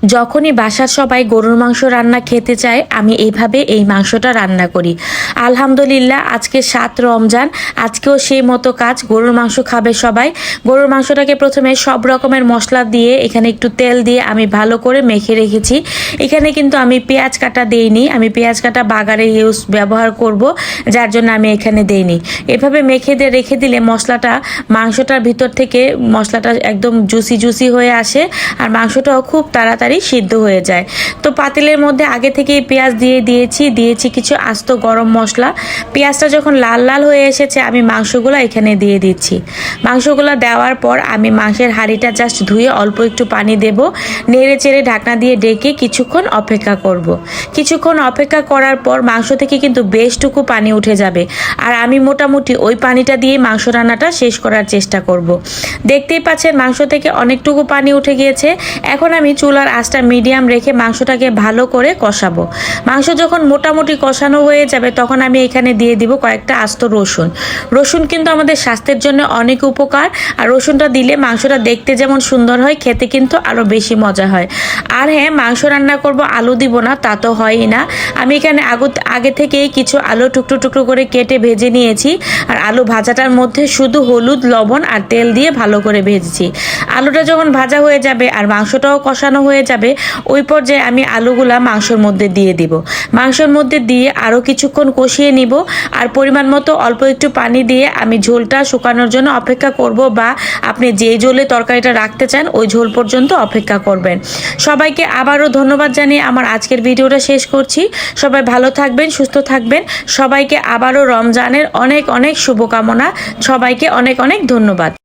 যখনই বাসার সবাই গরুর মাংস রান্না খেতে চায় আমি এইভাবে এই মাংসটা রান্না করি। আলহামদুলিল্লাহ, আজকে ৭ রমজান, আজকেও সেই মতো কাজ। গরুর মাংস খাবে সবাই। গরুর মাংসটাকে প্রথমে সব রকমের মশলা দিয়ে এখানে একটু তেল দিয়ে আমি ভালো করে মেখে রেখেছি। এখানে কিন্তু আমি পেঁয়াজ কাটা দেইনি, আমি পেঁয়াজ কাটা বাগারে ব্যবহার করব, যার জন্য আমি এখানে দেইনি। এভাবে মেখে দিয়ে রেখে দিলে মশলাটা মাংসটার ভিতর থেকে মশলাটা একদম জুসি জুসি হয়ে আসে, আর মাংসটাও খুব তাড়াতাড়ি সিদ্ধ হয়ে যায়। তো পাতিলের মধ্যে আগে থেকেই পেঁয়াজ দিয়েছি কিছু আস্ত গরম মশলা। পেঁয়াজটা যখন লাল লাল হয়ে এসেছে আমি মাংসগুলো এখানে দিয়ে দিচ্ছি। মাংসগুলো দেওয়ার পর আমি মাংসের হাঁড়িটা জাস্ট ধুয়ে অল্প একটু পানি দেব, নেড়ে চেড়ে ঢাকনা দিয়ে ডেকে কিছুক্ষণ অপেক্ষা করব। কিছুক্ষণ অপেক্ষা করার পর মাংস থেকে কিন্তু বেশটুকু পানি উঠে যাবে, আর আমি মোটামুটি ওই পানিটা দিয়ে মাংস রান্নাটা শেষ করার চেষ্টা করব। দেখতেই পাচ্ছেন মাংস থেকে অনেকটুকু পানি উঠে গিয়েছে। এখন আমি চুলার আঁচটা মিডিয়াম রেখে মাংসটাকে ভালো করে কষাবো। মাংস যখন মোটামুটি কষানো হয়ে যাবে তখন আমি এখানে দিয়ে দিব কয়েকটা আস্ত রসুন। রসুন কিন্তু আমাদের স্বাস্থ্যের জন্য অনেক উপকার, আর রসুনটা দিলে মাংসটা দেখতে যেমন সুন্দর হয়, খেতে কিন্তু আরও বেশি মজা হয়। আর হ্যাঁ, মাংস রান্না করব, আলু দিব না তা তো হয়ই না। আমি এখানে আগে থেকেই কিছু আলু টুকরো টুকরো করে কেটে ভেজে নিয়েছি, আর আলু ভাজাটার মধ্যে শুধু হলুদ, লবণ আর তেল দিয়ে ভালো করে ভেজেছি। আলুটা যখন ভাজা হয়ে যাবে আর মাংসটাও কষানো হয়ে যাবে, ওই পর্যায়ে আমি আলুগুলা মাংসের মধ্যে দিয়ে দিব। মাংসের মধ্যে দিয়ে আরও কিছুক্ষণ কষিয়ে নিব, আর পরিমাণ মতো অল্প একটু পানি দিয়ে আমি ঝোলটা শুকানোর জন্য অপেক্ষা করব, বা আপনি যেই ঝোলে তরকারিটা রাখতে চান ওই ঝোল পর্যন্ত অপেক্ষা করবেন। সবাইকে আবারও ধন্যবাদ জানিয়ে আমার আজকের ভিডিওটা শেষ করছি। সবাই ভালো থাকবেন, সুস্থ থাকবেন। সবাইকে আবারও রমজানের অনেক অনেক শুভকামনা। সবাইকে অনেক অনেক ধন্যবাদ।